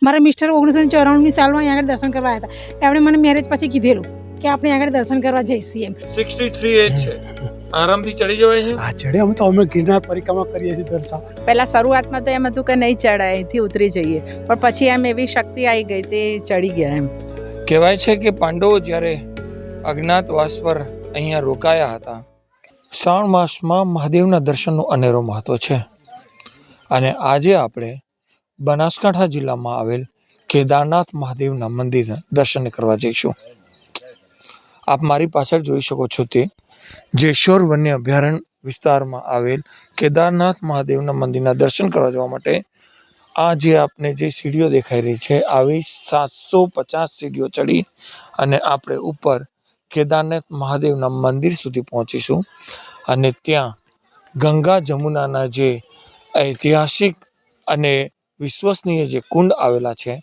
મારા મિસ્ટર 1994ની સાલમાં અહીંયા આગળ દર્શન કરવા આવ્યા હતા. એમણે મને મેરેજ પછી કીધેલું કે આપણે આગળ દર્શન કરવા જઈશું એમ. 63 એજ છે, આરામથી ચડી જવાય છે. હા ચડે. અમે તો ગિરનાર પરિક્રમા કરીએ છીએ દર સાલ. પહેલા શરૂઆતમાં તો એમ હતું કે નહીં ચડાય, અહીંથી ઉતરી જઈએ, પણ પછી એમ એવી શક્તિ આવી ગઈ તે ચડી ગયા એમ. કહેવાય છે કે પાંડવો જ્યારે અજ્ઞાતવાસ પર અહીંયા રોકાયા હતા, શ્રાવણ માસમાં મહાદેવના દર્શનનું અનેરો મહત્વ છે. અને આજે આપણે બનાસકાંઠા જિલ્લામાં આવેલ કેદારનાથ મહાદેવના મંદિરના દર્શન કરવા જઈશું. આપ મારી પાછળ જોઈ શકો છો તે જેશોર વન્ય અભયારણ્ય વિસ્તારમાં આવેલ કેદારનાથ મહાદેવના મંદિરના દર્શન કરવા જવા માટે આ જે આપને જે સીડીઓ દેખાઈ રહી છે, આવી 750 સીડીઓ ચડી અને આપણે ઉપર કેદારનાથ મહાદેવના મંદિર સુધી પહોંચીશું. અને ત્યાં ગંગા જમુનાના જે ઐતિહાસિક અને વિશ્વસનીય જે કુંડ આવેલા છે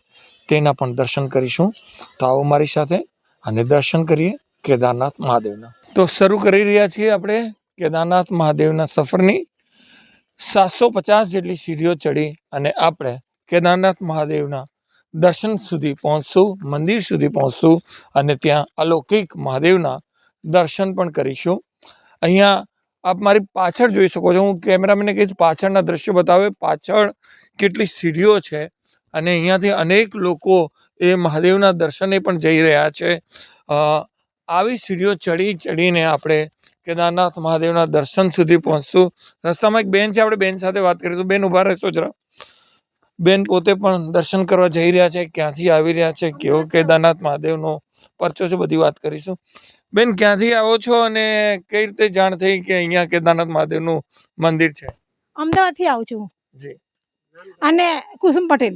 તેના પણ દર્શન કરીશું. તો આવો મારી સાથે અને દર્શન કરીએ કેદારનાથ મહાદેવના. તો શરૂ કરી રહ્યા છીએ આપણે કેદારનાથ મહાદેવના સફરની. 750 જેટલી સીડીઓ ચડી અને આપણે કેદારનાથ મહાદેવના દર્શન સુધી પહોંચશું, મંદિર સુધી પહોંચશું અને ત્યાં અલૌકિક મહાદેવના દર્શન પણ કરીશું. અહીંયા આપ મારી પાછળ જોઈ શકો છો. હું કેમેરામેનને કહીશ પાછળના દ્રશ્યો બતાવે, પાછળ કેટલી સીડીઓ છે અને અહીંયાથી અનેક લોકો એ મહાદેવના દર્શને પણ જઈ રહ્યા છે. આવી સીડીઓ ચડીને આપણે કેદારનાથ મહાદેવના દર્શન સુધી પહોંચશું. રસ્તામાં એક બેન છે, આપણે બેન સાથે વાત કરીશું. બેન ઊભા રહેશો જરા. બેન પોતે પણ દર્શન કરવા જઈ રહ્યા છે, ક્યાંથી આવી રહ્યા છે, કેવો કેદારનાથ મહાદેવનો પરચો છે, બધી વાત કરીશું. બેન ક્યાંથી આવો છો અને કઈ રીતે જાણ થઈ કે અહીંયા કેદારનાથ મહાદેવનું મંદિર છે? અમદાવાદથી આવું છું જી. અને કુસુમ પટેલ,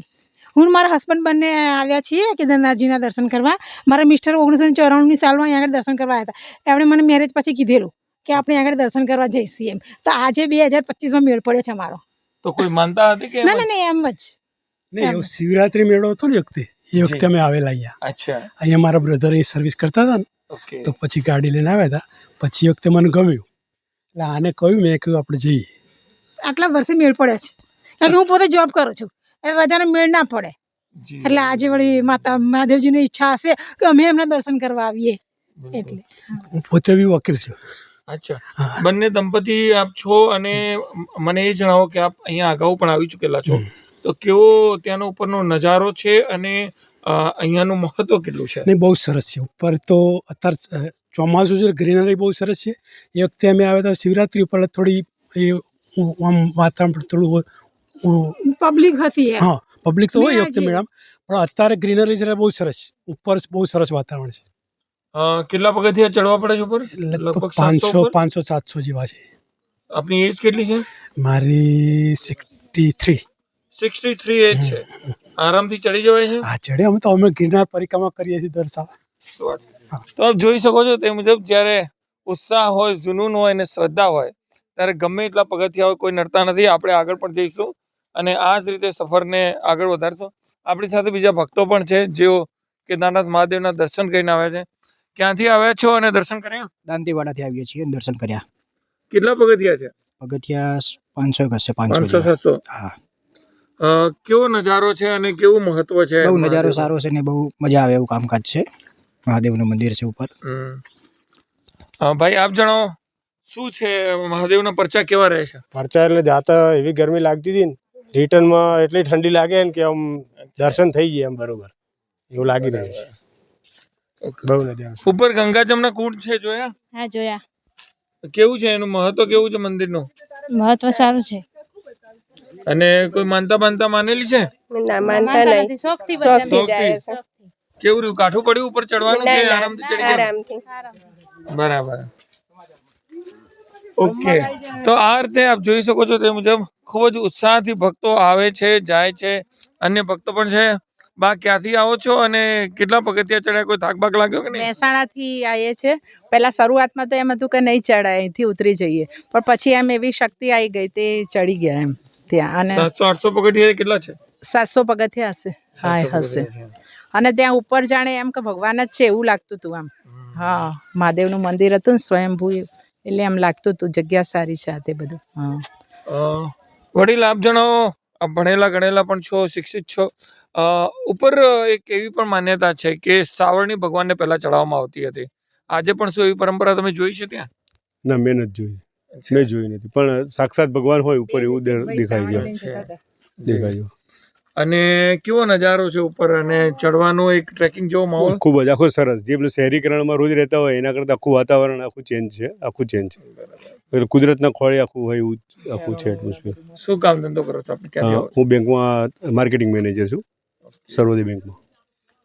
હું મારા હસબન્ડ બંને આવ્યા છીએ કેદારનાથજીના દર્શન કરવા. મારા મિસ્ટર 1994ની સાલમાં અહીંયા આગળ દર્શન કરવા આવ્યા હતા. એમણે મને મેરેજ પછી કીધેલું કે આપણે આગળ દર્શન કરવા જઈશું એમ. તો આજે 2025માં મેળ પડ્યો છે મારો. તો કોઈ માનતા હતી કે ના એમ જ નહીં, એવો શિવરાત્રી મેળો હતો ને વખતે, એ વખતે અમે આવેલા અહીંયા. અચ્છા, અહીંયા મારા બ્રધર અહીં સર્વિસ કરતા હતા ને, ઓકે. તો પછી ગાડી લઈને આવ્યા હતા. પછી એ વખતે મને ગમ્યું એટલે આને કહ્યું, મેં કહ્યું આપણે જઈએ. આટલા વર્ષે મેળ પડ્યો છે, કારણ કે હું પોતે જોબ કરું છું એટલે રજાનો મેળ ના પડે. એટલે આજે વળી માતા મહાદેવજીની ઈચ્છા હશે કે અમે એમના દર્શન કરવા આવીએ એટલે. હું પોતે બી વકીલ છું. અચ્છા, બંને દંપતી આપ છો અને મને એ જણાવો કે આપ અહીંયા અગાઉ પણ આવી ચૂકેલા છો, તો કેવો ત્યાંનો ઉપરનો નજારો છે અને અહીંયાનું મહત્વ કેટલું છે? નહીં, બહુ સરસ છે. ઉપર તો અત્યારે ચોમાસું છે, ગ્રીનરી બહુ સરસ છે. એ વખતે અમે આવ્યા હતા શિવરાત્રી ઉપર, થોડી એ આમ વાતાવરણ પણ થોડું પબ્લિક હતી. હા, પબ્લિક તો હોય એ વખતે મેડમ, પણ અત્યારે ગ્રીનરી છે બહુ સરસ. ઉપર બહુ સરસ વાતાવરણ છે. કેટલા પગથિયા ચડવા પડે છે ઉપર? લગભગ 500-700 જેવા છે. આપની એજ કેટલી છે? મારી 63 એજ છે, આરામથી ચડી જવાય છે. હા ચડે. અમે તો ગિરનાર પરિક્રમા કરીએ છીએ દર સાલ. તો આપ જોઈ શકો છો તે મુજબ જ્યારે ઉત્સાહ હોય, જુનૂન હોય અને શ્રદ્ધા હોય ત્યારે ગમે એટલા પગથિયા હોય કોઈ નડતા નથી. આપણે આગળ પણ જઈશું અને આ જ રીતે સફરને આગળ વધારશું. આપણી સાથે બીજા ભક્તો પણ છે જેઓ કેદારનાથ મહાદેવના દર્શન કરીને આવ્યા છે. ક્યાંથી આવ્યા છો અને દર્શન કર્યા? દાંતીવાડાથી આવીએ છીએ, દર્શન કર્યા. કેટલા પગથિયા છે? પગથિયા 500 હશે, 500-700. હા. કેવો નજારો છે અને કેવું મહત્વ છે? બહુ નજારો સારો છે ને બહુ મજા આવે એવું કામકાજ છે. મહાદેવનું મંદિર છે ઉપર. ભાઈ આપ જણાવો, શું છે મહાદેવના પરચા કેવા રહે છે? પરચા એટલે જાતા એવી ગરમી લાગતી હતી ને, રિટર્નમાં એટલી ઠંડી લાગે ને કે આમ દર્શન થઈ જાય એમ બરોબર એવું લાગી રહ્યું છે. બહુ નજારો. ઉપર ગંગા જમના કુંડ છે, જોયા? હા જોયા. કેવું છે એનું મહત્વ, કેવું છે મંદિરનું? મહત્વ સારું છે. અને કોઈ માનતા માનેલી છે? ના, માનતા નહીં. શોખથી શોખથી. જાય છે. કેવું રહ્યું? કાઠું પડ્યું ઉપર ચડવાનું કે આરામથી ચડી ગયા? આરામથી. બરાબર, ઓકે. તો આ રીતે આપ જોઈ શકો છો તે મુજબ ખૂબ જ ઉત્સાહથી ભક્તો આવે છે, જાય છે. અન્ય ભક્તો પણ છે. બા ક્યાંથી આવો છો અને કેટલા પગથિયા ચડ્યા? કોઈ થાક બાક લાગ્યો કે નહીં? મહેસાણાથી આવીએ છીએ. પહેલા શરૂઆતમાં તો એમ હતું કે નહીં ચડાય, અહીંથી ઉતરી જઈએ, પણ પછી એમ એવી શક્તિ આવી ગઈ તે ચડી ગયા એમ ત્યાં. અને 700-800 પગથિયા કેટલા છે? 700 પગથિયા હશે. હા હશે. અને ત્યાં ઉપર જાણે એમ કે ભગવાન જ છે એવું લાગતું હતું આમ. હા, મહાદેવનું મંદિર હતું ને સ્વયંભૂ, એટલે એમ લાગતું હતું જગ્યા સારી છે આ તે બધું. હા. વડીલ આપ જણાવો, ભણેલા ગણેલા પણ છો, શિક્ષિત છો. ઉપર એક એવી પણ માન્યતા છે કે સાવરણી ભગવાનને પહેલાં ચડાવવામાં આવતી હતી. આજે પણ શું એવી પરંપરા તમે જોઈ છે ત્યાં? ના, મેં નથી જોઈ. મેં જોઈ નથી, પણ સાક્ષાત ભગવાન હોય ઉપર એવું દેખાય છે. દેખાય છે. અને કેવો નજારો છે ઉપર, અને ચડવાનો એક ટ્રેકિંગ જેવો માહોલ? ખૂબ જ આખો સરસ. જે પેલું શહેરીકરણમાં રોજ રહેતા હોય એના કરતાં આખું વાતાવરણ આખું ચેન્જ છે. પેલું કુદરતના ખોળે આખું હોય એવું આખું છે એટમોસ્ફિયર. શું કામ ધંધો કરો છો આપણે? ક્યાંથી આવો છો? હું બેંકમાં માર્કેટિંગ મેનેજર છું, સર્વોદય બેંકમાં.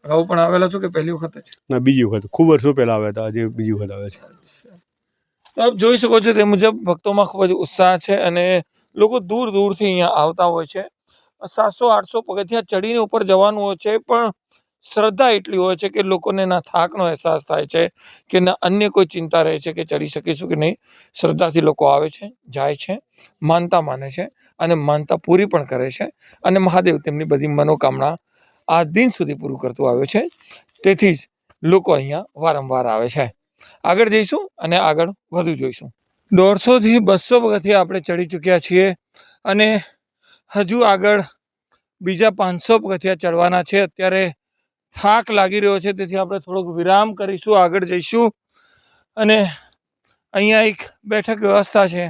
અગાઉ પણ આવેલા છો કે પહેલી વખત જ? ના, બીજી વખત. ખૂબ વર્ષો પહેલાં આવ્યા હતા, આજે બીજી વખત આવે છે. તો આપ જોઈ શકો છો તે મુજબ ભક્તોમાં ખૂબ જ ઉત્સાહ છે અને લોકો દૂર દૂરથી અહીંયા આવતા હોય છે. 700-800 પગથિયાં ચડીને ઉપર જવાનું હોય છે, પણ શ્રદ્ધા એટલી હોય છે કે લોકોને ના થાકનો અહેસાસ થાય છે કે ના અન્ય કોઈ ચિંતા રહે છે કે ચડી શકીશું કે નહીં. શ્રદ્ધાથી લોકો આવે છે, જાય છે, માનતા માને છે અને માનતા પૂરી પણ કરે છે, અને મહાદેવ તેમની બધી મનોકામના આ દિન સુધી પૂરું કરતું આવ્યો છે. તેથી જ લોકો અહીંયા વારંવાર આવે છે. આગળ જઈશું અને આગળ વધુ જોઈશું. 150થી 200 પગથિયાં આપણે ચડી ચૂક્યા છીએ અને હજુ આગળ બીજા 500 પગથિયાં ચડવાના છે. અત્યારે થાક લાગી રહ્યો છે, તેથી આપણે થોડોક વિરામ કરીશું, આગળ જઈશું. અને અહીંયા એક બેઠક વ્યવસ્થા છે,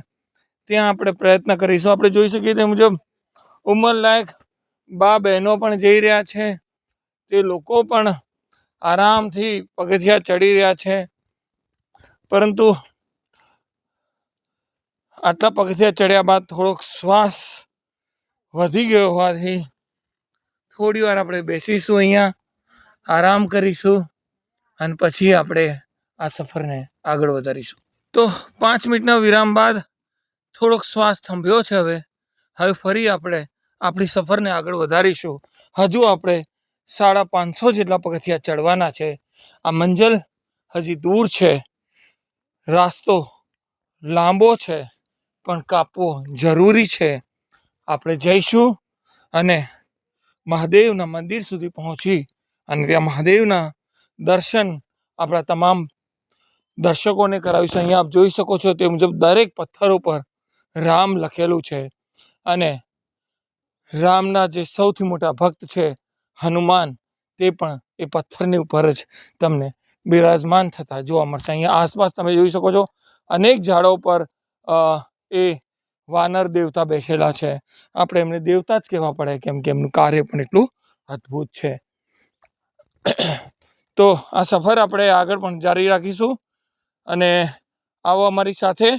ત્યાં આપણે પ્રયત્ન કરીશું. આપણે જોઈ શકીએ તે મુજબ ઉંમરલાયક બા બહેનો પણ જઈ રહ્યા છે. તે લોકો પણ આરામથી પગથિયાં ચડી રહ્યા છે, પરંતુ આટલા પગથિયાં ચડ્યા બાદ થોડોક શ્વાસ વધી ગયો હોવાથી થોડી વાર આપણે બેસીશું, અહીંયા આરામ કરીશું અને પછી આપણે આ સફરને આગળ વધારીશું. તો 5 મિનિટના વિરામ બાદ થોડોક શ્વાસ થંભ્યો છે. હવે ફરી આપણે આપણી સફરને આગળ વધારીશું. હજુ આપણે 550 જેટલા પગથિયાં ચડવાના છે. આ મંજિલ હજી દૂર છે, રાસ્તો લાંબો છે, પણ કાપવો જરૂરી છે. આપણે જઈશું અને મહાદેવના મંદિર સુધી પહોંચી અને ત્યાં મહાદેવના દર્શન આપણા તમામ દર્શકોને કરાવીશું. અહીંયા આપ જોઈ શકો છો તે મુજબ દરેક પથ્થરો પર રામ લખેલું છે અને રામના જે સૌથી મોટા ભક્ત છે હનુમાન, તે પણ એ પથ્થરની ઉપર જ તમને બિરાજમાન થતા જોવા મળશે. અહીંયા આસપાસ તમે જોઈ શકો છો અનેક ઝાડો પર એ વાનર દેવતા બેસેલા છે. આપણે એમને દેવતા જ કહેવા પડે, કેમ કે એમનું કાર્ય પણ એટલું અદ્ભુત છે. તો આ સફર આપણે આગળ પણ જારી રાખીશું અને આવો અમારી સાથે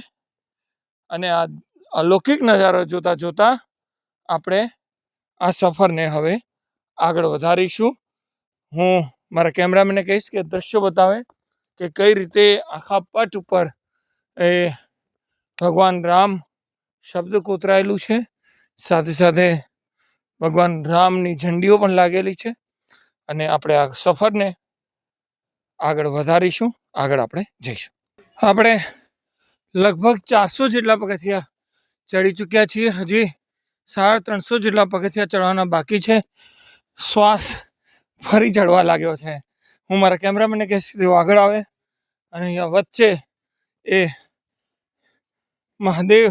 અને આ અલૌકિક નજારો જોતા જોતા આપણે આ સફરને હવે આગળ વધારીશું. હું મારા કેમેરામેનને કહીશ કે દ્રશ્યો બતાવે કે કઈ રીતે આખા પટ ઉપર એ ભગવાન રામ શબ્દ કોતરાયેલું છે, સાથે સાથે ભગવાન રામની ઝંડીઓ પણ લાગેલી છે. અને આપણે આ સફરને આગળ વધારીશું, આગળ આપણે જઈશું. આપણે લગભગ 400 જેટલા પગથિયાં ચડી ચૂક્યા છીએ. હજી 350 જેટલા પગથિયાં ચડવાના બાકી છે. શ્વાસ ફરી ચડવા લાગ્યો છે. હું મારા કેમેરામેનને કહીશ કે તેઓ આગળ આવે અને અહીંયા વચ્ચે એ મહાદેવ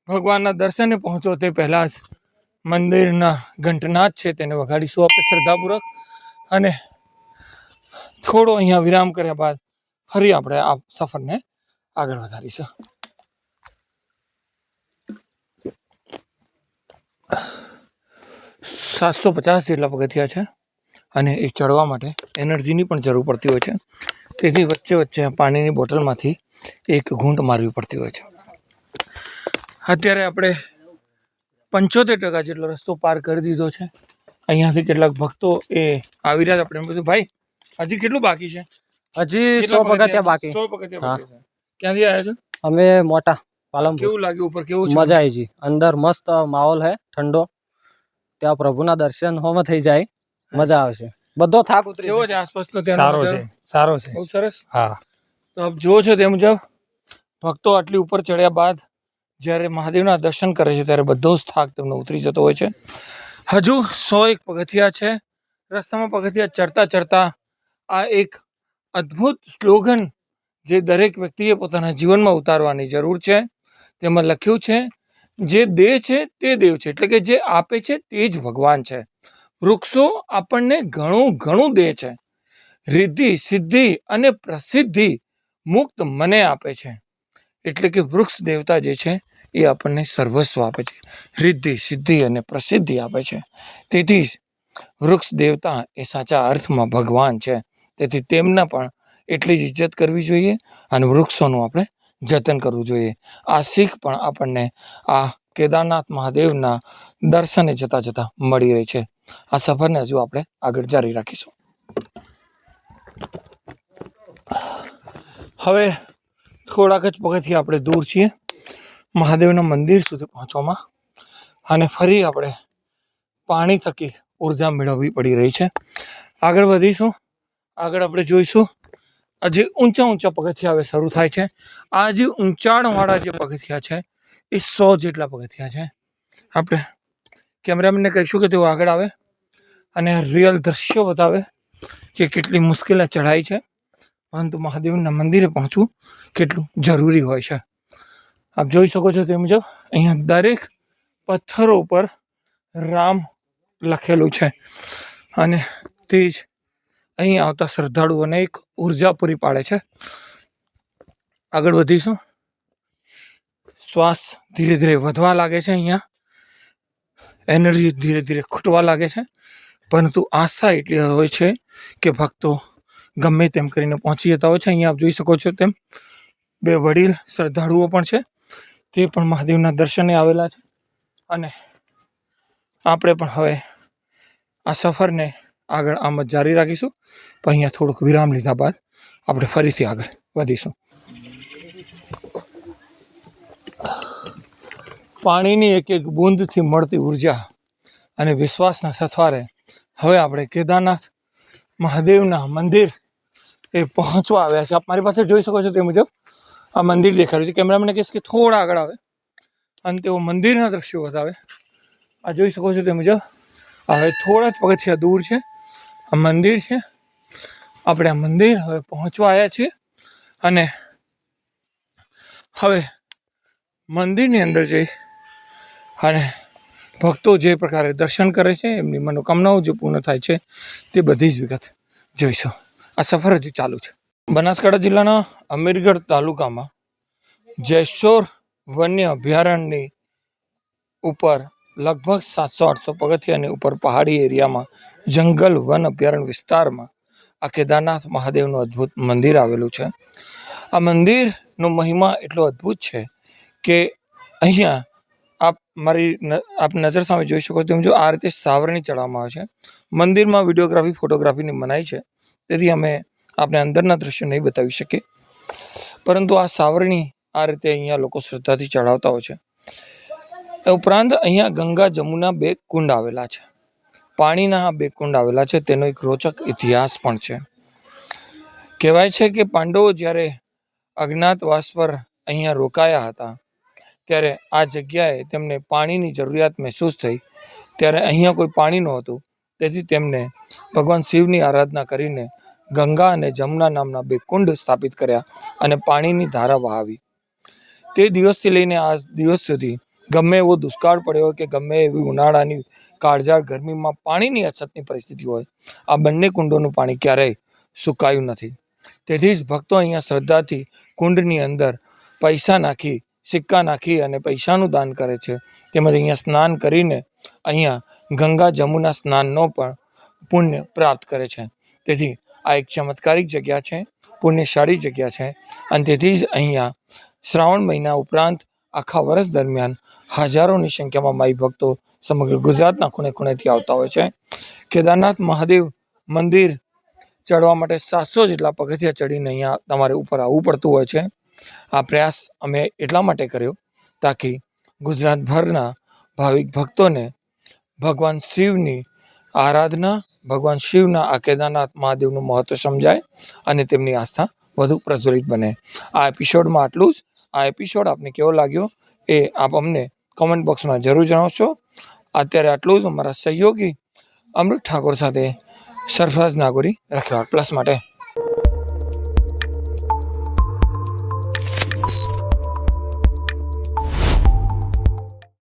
ભગવાનના દર્શને પહોંચો તે પહેલાં જ મંદિરના ઘંટનાદ છે તેને વગાડીશું આપણે શ્રદ્ધાપૂર્વક, અને થોડો અહીંયા વિરામ કર્યા બાદ ફરી આપણે આ સફરને આગળ વધારીશું. 750 જેટલા પગથિયાં છે અને એ ચડવા માટે એનર્જીની પણ જરૂર પડતી હોય છે. તેથી વચ્ચે વચ્ચે પાણીની બોટલમાંથી એક ઘૂંટ મારવી પડતી હોય છે. અત્યારે આપણે 75% જેટલો રસ્તો પાર કરી દીધો છે. અહીંયાથી કેટલાક ભક્તો એ આવી રહ્યા છે. આપણે એમ કીધું, ભાઈ હજી કેટલું બાકી છે? હજી 100 પગથિયાં બાકી. 100 પગથિયાં બાકી છે. ક્યાંથી આવ્યા છો? અમે મોટા પાલનપુર. કેવું લાગ્યું ઉપર? કેવું છે? મજા આવી ગઈ. અંદર મસ્ત માહોલ હે, ઠંડો. ત્યાં પ્રભુના દર્શન હોમાં થઈ જાય, મજા આવશે. બધો થાક ઉતરી કેવો છે આસપાસનો? ત્યાં સારો છે. બહુ સરસ. હા. તો આપ જુઓ છો તે મુજબ ભક્તો આટલી ઉપર ચડ્યા બાદ જ્યારે મહાદેવના દર્શન કરે છે ત્યારે બધો જ થાક તેમનો ઉતરી જતો હોય છે. હજુ 101 પગથિયાં છે. રસ્તામાં પગથિયાં ચડતા ચડતા આ એક અદ્ભુત સ્લોગન જે દરેક વ્યક્તિએ પોતાના જીવનમાં ઉતારવાની જરૂર છે. તેમાં લખ્યું છે જે દે છે તે દેવ છે, એટલે કે જે આપે છે તે જ ભગવાન છે. વૃક્ષો આપણને ઘણું ઘણું દે છે. રિદ્ધિ સિદ્ધિ અને પ્રસિદ્ધિ મુક્ત મને આપે છે. એટલે કે વૃક્ષ દેવતા જે છે એ આપણને સર્વસ્વ આપે છે, રિદ્ધિ સિદ્ધિ અને પ્રસિદ્ધિ આપે છે. તેથી જ વૃક્ષ દેવતા એ સાચા અર્થમાં ભગવાન છે. તેથી તેમના પણ એટલી જ ઇજ્જત કરવી જોઈએ અને વૃક્ષોનું આપણે જતન કરવું જોઈએ. આ શીખ પણ આપણને આ કેદારનાથ મહાદેવના દર્શને જતાં જતાં મળી રહી છે. આ સફરને હજુ આપણે આગળ જારી રાખીશું. હવે થોડાક જ પગથિયાં આપણે દૂર છીએ મહાદેવના મંદિર સુધી પહોંચવામાં, અને ફરી આપણે પાણી થકી ઉર્જા મેળવવી પડી રહી છે. આગળ વધીશું. આગળ આપણે જોઈશું જે ઊંચા ઊંચા પગથિયાં હવે શરૂ થાય છે. આ જે ઊંચાણવાળા જે પગથિયાં છે એ 100 જેટલા પગથિયાં છે. આપણે કેમેરામેનને કહીશું કે તેઓ આગળ આવે અને રિયલ દ્રશ્યો બતાવે કે કેટલી મુશ્કેલ ચઢાઈ છે, પરંતુ મહાદેવના મંદિરે પહોંચવું કેટલું જરૂરી હોય છે. આપ જોઈ શકો છો તે મુજબ અહીંયા દરેક પથ્થરો ઉપર રામ લખેલું છે, અને તે જ અહીં આવતા શ્રદ્ધાળુઓને એક ઉર્જા પૂરી પાડે છે. આગળ વધીશું. શ્વાસ ધીરે ધીરે વધવા લાગે છે, અહીંયા એનર્જી ધીરે ધીરે ખૂટવા લાગે છે, પરંતુ આસ્થા એટલી હોય છે કે ભક્તો ગમે તેમ કરીને પહોંચી જતા હોય છે. અહીંયા આપ જોઈ શકો છો તેમ 2 વડીલ શ્રદ્ધાળુઓ પણ છે, તે પણ મહાદેવના દર્શને આવેલા છે. અને આપણે પણ હવે આ સફરને આગળ આમ જ જારી રાખીશું. પણ અહીંયા થોડુંક વિરામ લીધા બાદ આપણે ફરીથી આગળ વધીશું. પાણીની એક એક બૂંદથી મળતી ઉર્જા અને વિશ્વાસના સથવારે હવે આપણે કેદારનાથ મહાદેવના મંદિર એ પહોંચવા આવ્યા છે. આપ મારી પાસે જોઈ શકો છો તે મુજબ આ મંદિર દેખાડ્યું છે. કેમેરામેને કહીશ કે થોડા આગળ આવે અને તેઓ મંદિરના દ્રશ્યો બતાવે. આ જોઈ શકો છો તે મુજબ હવે થોડા જ પગથિયાં દૂર છે આ મંદિર છે. આપણે આ મંદિર હવે પહોંચવા આવ્યા છીએ, અને હવે મંદિરની અંદર જઈ અને ભક્તો જે પ્રકારે દર્શન કરે છે, એમની મનોકામનાઓ જે પૂર્ણ થાય છે, તે બધી જ વિગત જોઈશું. આ સફર હજુ ચાલુ છે. બનાસકાંઠા જિલ્લાના અમીરગઢ તાલુકામાં જયશોર વન્ય અભયારણ્યની ઉપર લગભગ 700-800 પગથિયાની ઉપર પહાડી એરિયામાં જંગલ વન અભયારણ્ય વિસ્તારમાં આ કેદારનાથ મહાદેવનું અદ્ભુત મંદિર આવેલું છે. આ મંદિરનો મહિમા એટલો અદ્ભુત છે કે અહીંયા આપ નજર સામે જોઈ શકો તેમ જો આ રીતે સાવરણી ચડાવવામાં આવે છે. મંદિરમાં વિડીયોગ્રાફી ફોટોગ્રાફીની મનાઈ છે, તેથી અમે આપણે અંદરના દૃશ્યો નહીં બતાવી શકીએ, પરંતુ આ સાવરણી આ રીતે અહીંયા લોકો શ્રદ્ધાથી ચડાવતા હોય છે. એ ઉપરાંત અહીંયા ગંગા જમુના 2 કુંડ આવેલા છે. પાણીના આ 2 કુંડ આવેલા છે, તેનો એક રોચક ઇતિહાસ પણ છે. કહેવાય છે કે પાંડવો જ્યારે અજ્ઞાતવાસ પર અહીંયા રોકાયા હતા, ત્યારે આ જગ્યાએ તેમને પાણીની જરૂરિયાત મહેસૂસ થઈ. ત્યારે અહીંયા કોઈ પાણી નહોતું, તેથી તેમને ભગવાન શિવની આરાધના કરીને ગંગા અને જમુના નામના 2 કુંડ સ્થાપિત કર્યા અને પાણીની ધારા વહાવી. તે દિવસથી લઈને આ દિવસ સુધી ગમે એવો દુષ્કાળ પડ્યો હોય કે ગમે એવી ઉનાળાની કાળઝાળ ગરમીમાં પાણીની અછતની પરિસ્થિતિ હોય, આ બંને કુંડોનું પાણી ક્યારેય સુકાયું નથી. તેથી જ ભક્તો અહીંયા શ્રદ્ધાથી કુંડની અંદર પૈસા નાખી, સિક્કા નાખી અને પૈસાનું દાન કરે છે. તેમજ અહીંયા સ્નાન કરીને અહીંયા ગંગા જમુના સ્નાનનો પણ પુણ્ય પ્રાપ્ત કરે છે. તેથી આ એક ચમત્કારિક જગ્યા છે, પુણ્યશાળી જગ્યા છે, અને તેથી જ અહીંયા શ્રાવણ મહિના ઉપરાંત આખા વર્ષ દરમિયાન હજારોની સંખ્યામાં માઈ ભક્તો સમગ્ર ગુજરાતના ખૂણે ખૂણેથી આવતા હોય છે. કેદારનાથ મહાદેવ મંદિર ચડવા માટે 700 જેટલા પગથિયાં ચડીને અહીંયા તમારે ઉપર આવવું પડતું હોય છે. આ પ્રયાસ અમે એટલા માટે કર્યો તાકી ગુજરાતભરના ભાવિક ભક્તોને ભગવાન શિવની આરાધના, ભગવાન શિવના આ કેદારનાથ મહાદેવનું મહત્ત્વ સમજાય અને તેમની આસ્થા વધુ પ્રજ્વલિત બને. આ એપિસોડમાં આટલું જ. આ એપિસોડ આપને કેવો લાગ્યો એ આપ અમને કોમેન્ટ બોક્સમાં જરૂર જણાવશો. અત્યારે આટલું જ. અમારા સહયોગી અમૃત ઠાકોર સાથે સરફરાઝ નાગોરી, રખેવાળ પ્લસ માટે.